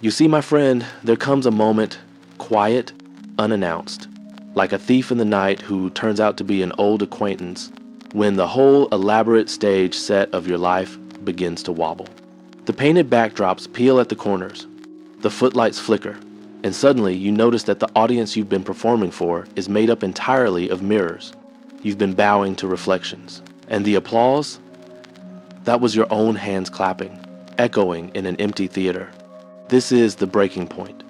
You see, my friend, there comes a moment, quiet, unannounced, like a thief in the night who turns out to be an old acquaintance, when the whole elaborate stage set of your life begins to wobble. The painted backdrops peel at the corners, the footlights flicker, and suddenly you notice that the audience you've been performing for is made up entirely of mirrors. You've been bowing to reflections. And the applause? That was your own hands clapping, echoing in an empty theater. This is the breaking point,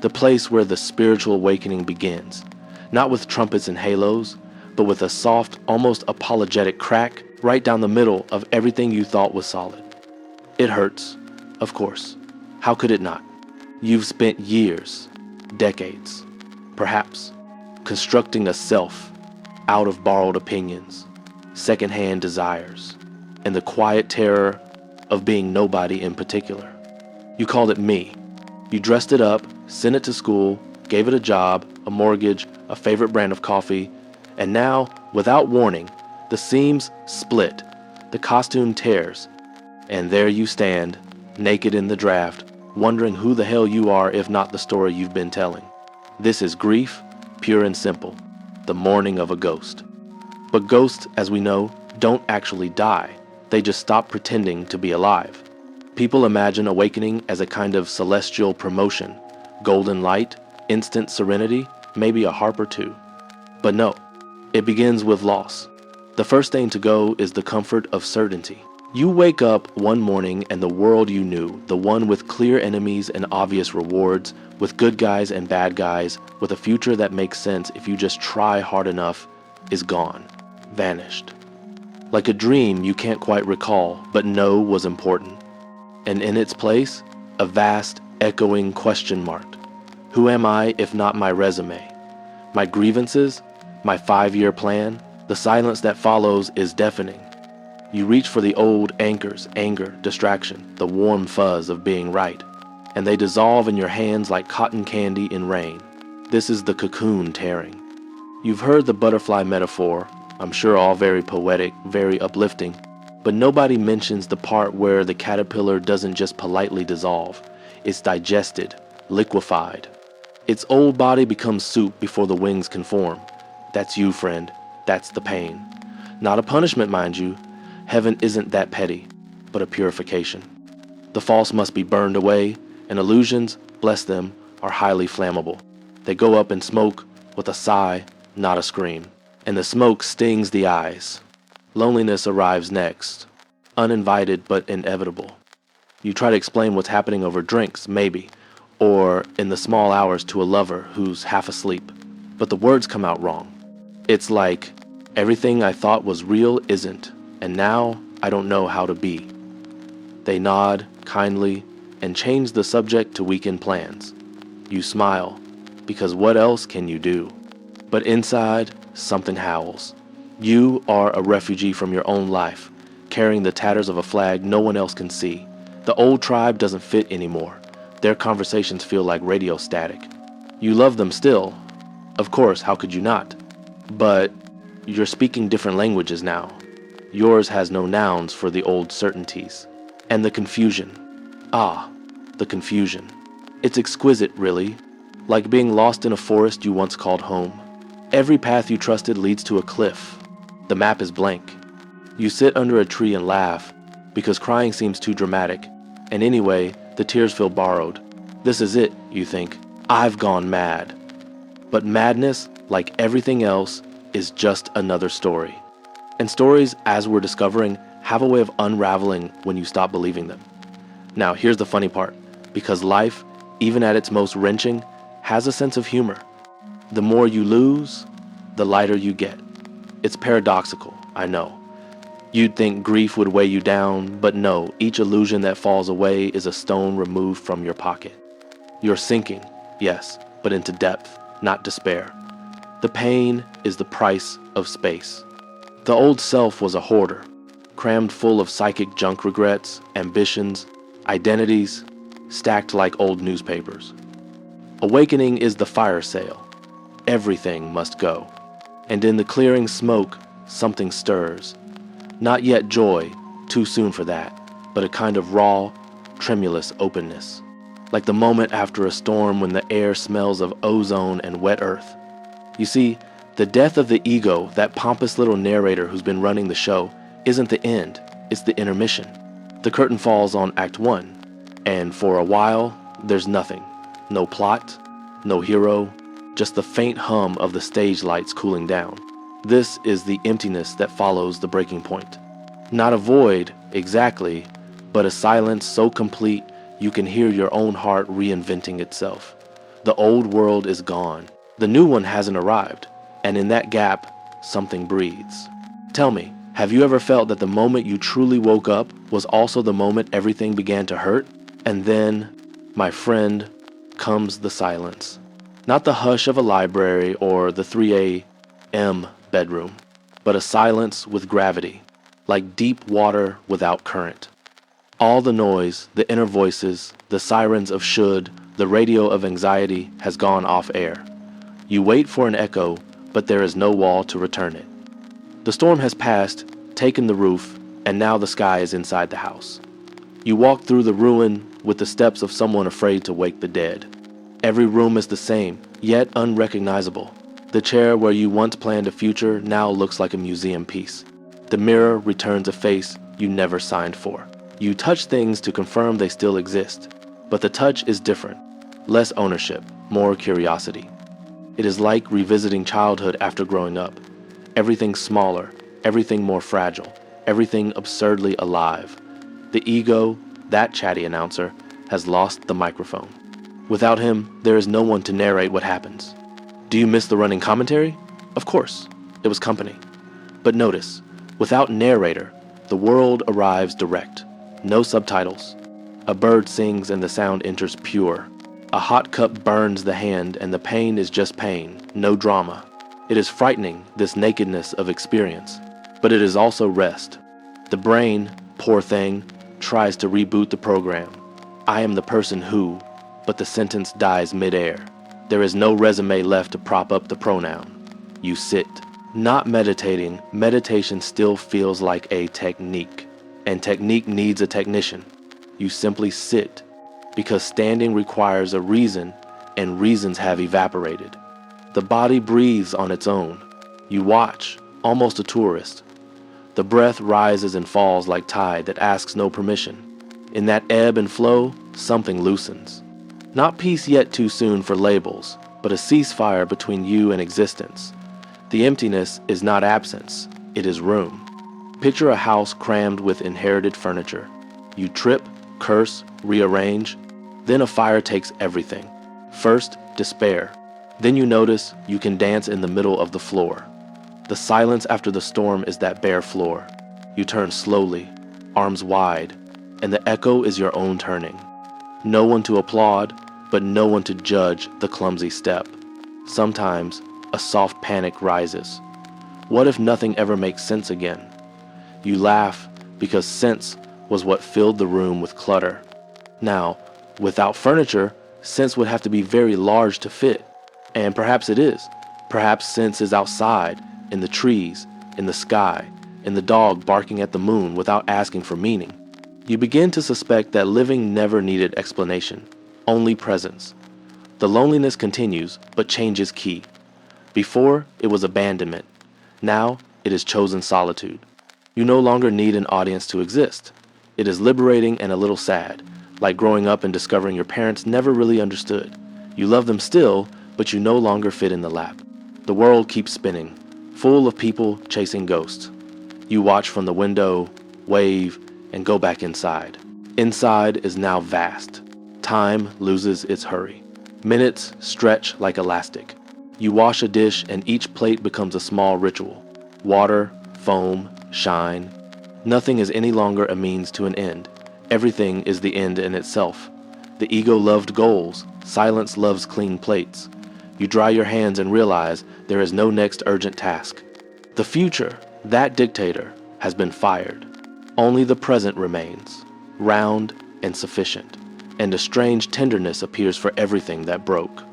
the place where the spiritual awakening begins, not with trumpets and halos, but with a soft, almost apologetic crack right down the middle of everything you thought was solid. It hurts, of course. How could it not? You've spent years, decades, perhaps, constructing a self out of borrowed opinions, secondhand desires, and the quiet terror of being nobody in particular. You called it me. You dressed it up, sent it to school, gave it a job, a mortgage, a favorite brand of coffee, and now, without warning, the seams split, the costume tears, and there you stand, naked in the draft, wondering who the hell you are if not the story you've been telling. This is grief, pure and simple, the mourning of a ghost. But ghosts, as we know, don't actually die. They just stop pretending to be alive. People imagine awakening as a kind of celestial promotion, golden light, instant serenity, maybe a harp or two. But no, it begins with loss. The first thing to go is the comfort of certainty. You wake up one morning and the world you knew, the one with clear enemies and obvious rewards, with good guys and bad guys, with a future that makes sense if you just try hard enough, is gone, vanished. Like a dream you can't quite recall, but know was important. And in its place, a vast, echoing question mark. Who am I if not my resume? My grievances? My 5-year plan? The silence that follows is deafening. You reach for the old anchors, anger, distraction, the warm fuzz of being right, and they dissolve in your hands like cotton candy in rain. This is the cocoon tearing. You've heard the butterfly metaphor, I'm sure all very poetic, very uplifting, but nobody mentions the part where the caterpillar doesn't just politely dissolve. It's digested, liquefied. Its old body becomes soup before the wings can form. That's you, friend. That's the pain. Not a punishment, mind you. Heaven isn't that petty, but a purification. The false must be burned away, and illusions, bless them, are highly flammable. They go up in smoke with a sigh, not a scream. And the smoke stings the eyes. Loneliness arrives next, uninvited but inevitable. You try to explain what's happening over drinks, maybe, or in the small hours to a lover who's half asleep, but the words come out wrong. It's like, everything I thought was real isn't, and now I don't know how to be. They nod, kindly, and change the subject to weekend plans. You smile, because what else can you do? But inside, something howls. You are a refugee from your own life, carrying the tatters of a flag no one else can see. The old tribe doesn't fit anymore. Their conversations feel like radio static. You love them still. Of course, how could you not? But you're speaking different languages now. Yours has no nouns for the old certainties. And the confusion. Ah, the confusion. It's exquisite, really. Like being lost in a forest you once called home. Every path you trusted leads to a cliff. The map is blank. You sit under a tree and laugh, because crying seems too dramatic, and anyway, the tears feel borrowed. This is it, you think. I've gone mad. But madness, like everything else, is just another story. And stories, as we're discovering, have a way of unraveling when you stop believing them. Now, here's the funny part. Because life, even at its most wrenching, has a sense of humor. The more you lose, the lighter you get. It's paradoxical, I know. You'd think grief would weigh you down, but no, each illusion that falls away is a stone removed from your pocket. You're sinking, yes, but into depth, not despair. The pain is the price of space. The old self was a hoarder, crammed full of psychic junk regrets, ambitions, identities, stacked like old newspapers. Awakening is the fire sale. Everything must go. And in the clearing smoke, something stirs. Not yet joy, too soon for that, but a kind of raw, tremulous openness. like the moment after a storm when the air smells of ozone and wet earth. You see, the death of the ego, that pompous little narrator who's been running the show, isn't the end, it's the intermission. The curtain falls on Act 1, and for a while, there's nothing. No plot, no hero, just the faint hum of the stage lights cooling down. This is the emptiness that follows the breaking point. Not a void, exactly, but a silence so complete you can hear your own heart reinventing itself. The old world is gone. The new one hasn't arrived, and in that gap, something breathes. Tell me, have you ever felt that the moment you truly woke up was also the moment everything began to hurt? And then, my friend, comes the silence. Not the hush of a library or the 3 a.m. bedroom, but a silence with gravity, like deep water without current. All the noise, the inner voices, the sirens of should, the radio of anxiety has gone off air. You wait for an echo, but there is no wall to return it. The storm has passed, taken the roof, and now the sky is inside the house. You walk through the ruin with the steps of someone afraid to wake the dead. Every room is the same, yet unrecognizable. The chair where you once planned a future now looks like a museum piece. The mirror returns a face you never signed for. You touch things to confirm they still exist, but the touch is different. Less ownership, more curiosity. It is like revisiting childhood after growing up. Everything smaller, everything more fragile, everything absurdly alive. The ego, that chatty announcer, has lost the microphone. Without him, there is no one to narrate what happens. Do you miss the running commentary? Of course, it was company. But notice, without narrator, the world arrives direct. No subtitles. A bird sings and the sound enters pure. A hot cup burns the hand and the pain is just pain, no drama. It is frightening, this nakedness of experience, but it is also rest. The brain, poor thing, tries to reboot the program. I am the person who, but the sentence dies midair. There is no resume left to prop up the pronoun. You sit. Not meditating, meditation still feels like a technique, and technique needs a technician. You simply sit, because standing requires a reason, and reasons have evaporated. The body breathes on its own. You watch, almost a tourist. The breath rises and falls like tide that asks no permission. In that ebb and flow, something loosens. Not peace yet too soon for labels, but a ceasefire between you and existence. The emptiness is not absence, it is room. Picture a house crammed with inherited furniture. You trip, curse, rearrange, then a fire takes everything. First, despair. Then you notice you can dance in the middle of the floor. The silence after the storm is that bare floor. You turn slowly, arms wide, and the echo is your own turning. No one to applaud, but no one to judge the clumsy step. Sometimes, a soft panic rises. What if nothing ever makes sense again? You laugh because sense was what filled the room with clutter. Now, without furniture, sense would have to be very large to fit. And perhaps it is. Perhaps sense is outside, in the trees, in the sky, in the dog barking at the moon without asking for meaning. You begin to suspect that living never needed explanation, only presence. The loneliness continues, but changes key. Before, it was abandonment. Now, it is chosen solitude. You no longer need an audience to exist. It is liberating and a little sad, like growing up and discovering your parents never really understood. You love them still, but you no longer fit in the lap. The world keeps spinning, full of people chasing ghosts. You watch from the window, wave, and go back inside. Inside is now vast. Time loses its hurry. Minutes stretch like elastic. You wash a dish and each plate becomes a small ritual. Water, foam, shine. Nothing is any longer a means to an end. Everything is the end in itself. The ego loved goals. Silence loves clean plates. You dry your hands and realize there is no next urgent task. The future, that dictator, has been fired. Only the present remains, round and sufficient, and a strange tenderness appears for everything that broke.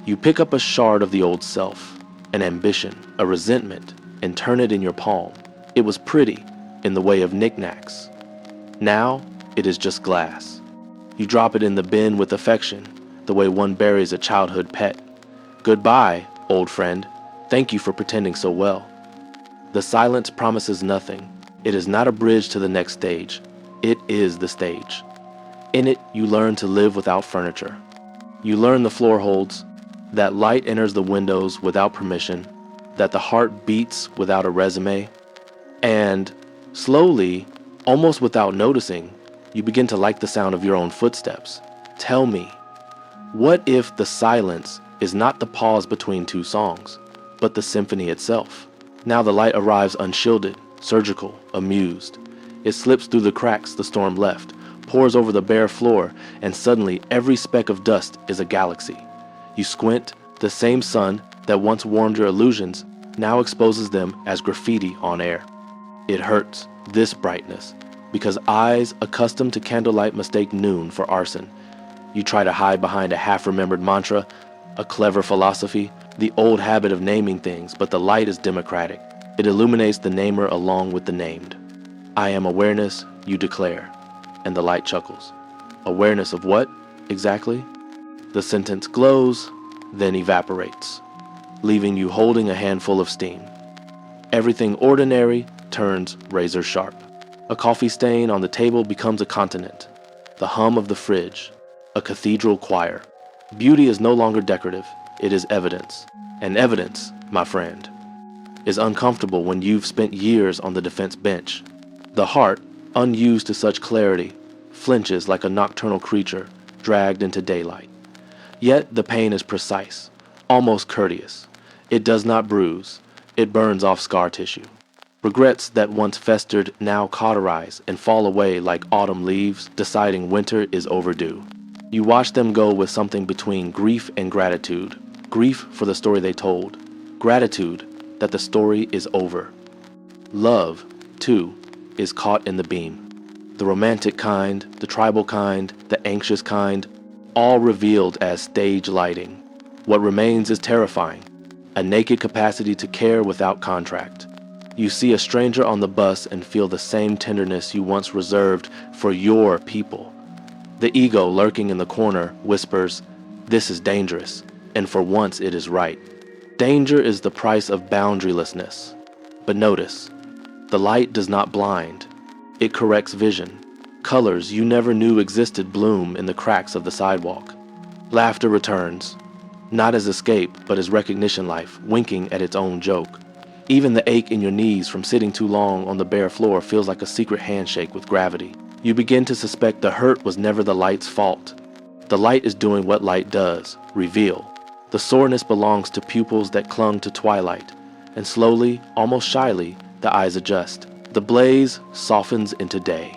You pick up a shard of the old self, an ambition, a resentment, and turn it in your palm. It was pretty, in the way of knickknacks. Now, it is just glass. You drop it in the bin with affection, the way one buries a childhood pet. Goodbye, old friend. Thank you for pretending so well. The silence promises nothing. It is not a bridge to the next stage. It is the stage. In it, you learn to live without furniture. You learn the floor holds, that light enters the windows without permission, that the heart beats without a resume, and slowly, almost without noticing, you begin to like the sound of your own footsteps. Tell me, what if the silence is not the pause between two songs, but the symphony itself? Now the light arrives unshielded, surgical, amused. It slips through the cracks the storm left, pours over the bare floor, and suddenly every speck of dust is a galaxy. You squint, the same sun that once warmed your illusions now exposes them as graffiti on air. It hurts, this brightness, because eyes accustomed to candlelight mistake noon for arson. You try to hide behind a half-remembered mantra, a clever philosophy, the old habit of naming things, but the light is democratic. It illuminates the namer along with the named. I am awareness, you declare, and the light chuckles. Awareness of what, exactly? The sentence glows, then evaporates, leaving you holding a handful of steam. Everything ordinary turns razor sharp. A coffee stain on the table becomes a continent. The hum of the fridge, a cathedral choir. Beauty is no longer decorative, it is evidence. And evidence, my friend, is uncomfortable when you've spent years on the defense bench. The heart, unused to such clarity, flinches like a nocturnal creature dragged into daylight. Yet the pain is precise, almost courteous. It does not bruise, it burns off scar tissue. Regrets that once festered now cauterize and fall away like autumn leaves, deciding winter is overdue. You watch them go with something between grief and gratitude. Grief for the story they told. Gratitude that the story is over. Love, too, is caught in the beam. The romantic kind, the tribal kind, the anxious kind, all revealed as stage lighting. What remains is terrifying. A naked capacity to care without contract. You see a stranger on the bus and feel the same tenderness you once reserved for your people. The ego lurking in the corner whispers, "This is dangerous," and for once it is right. Danger is the price of boundarylessness. But notice, the light does not blind. It corrects vision. Colors you never knew existed bloom in the cracks of the sidewalk. Laughter returns, not as escape, but as recognition life, winking at its own joke. Even the ache in your knees from sitting too long on the bare floor feels like a secret handshake with gravity. You begin to suspect the hurt was never the light's fault. The light is doing what light does, reveal. The soreness belongs to pupils that clung to twilight, and slowly, almost shyly, the eyes adjust. The blaze softens into day.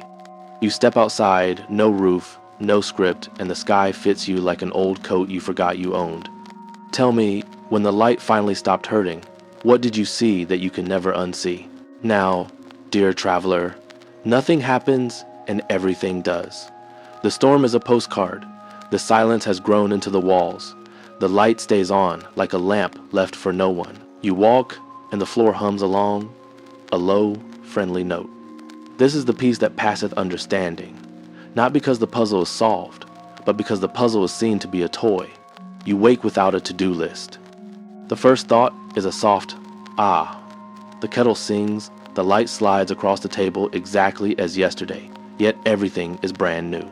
You step outside, no roof, no script, and the sky fits you like an old coat you forgot you owned. Tell me, when the light finally stopped hurting, what did you see that you can never unsee? Now, dear traveler, nothing happens and everything does. The storm is a postcard. The silence has grown into the walls. The light stays on like a lamp left for no one. You walk and the floor hums along, a low, friendly note. This is the piece that passeth understanding, not because the puzzle is solved, but because the puzzle is seen to be a toy. You wake without a to-do list. The first thought is a soft, ah. The kettle sings, the light slides across the table exactly as yesterday, yet everything is brand new.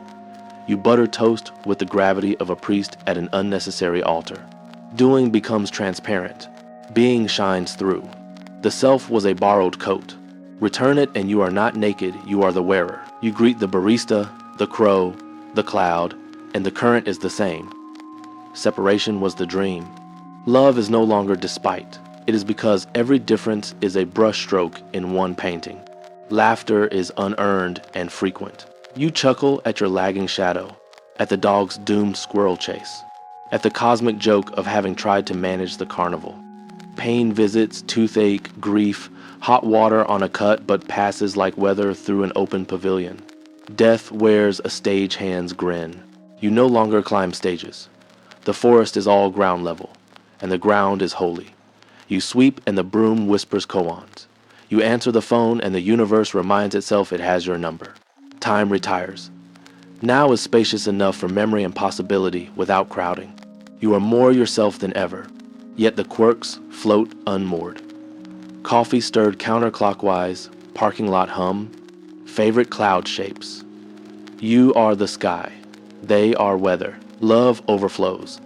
You butter toast with the gravity of a priest at an unnecessary altar. Doing becomes transparent. Being shines through. The self was a borrowed coat. Return it and you are not naked, you are the wearer. You greet the barista, the crow, the cloud, and the current is the same. Separation was the dream. Love is no longer despite. It is because every difference is a brushstroke in one painting. Laughter is unearned and frequent. You chuckle at your lagging shadow, at the dog's doomed squirrel chase, at the cosmic joke of having tried to manage the carnival. Pain visits, toothache, grief, hot water on a cut but passes like weather through an open pavilion. Death wears a stagehand's grin. You no longer climb stages. The forest is all ground level, and the ground is holy. You sweep and the broom whispers koans. You answer the phone and the universe reminds itself it has your number. Time retires. Now is spacious enough for memory and possibility without crowding. You are more yourself than ever, yet the quirks float unmoored. Coffee stirred counterclockwise, parking lot hum, favorite cloud shapes. You are the sky, they are weather, love overflows.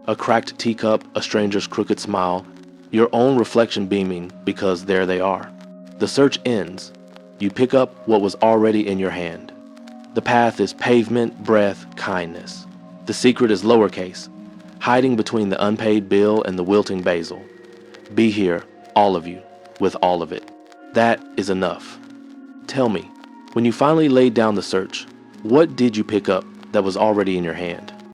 A cracked teacup, a stranger's crooked smile, your own reflection beaming because there they are. The search ends. You pick up what was already in your hand. The path is pavement, breath, kindness. The secret is lowercase, hiding between the unpaid bill and the wilting basil. Be here, all of you, with all of it. That is enough. Tell me, when you finally laid down the search, what did you pick up that was already in your hand?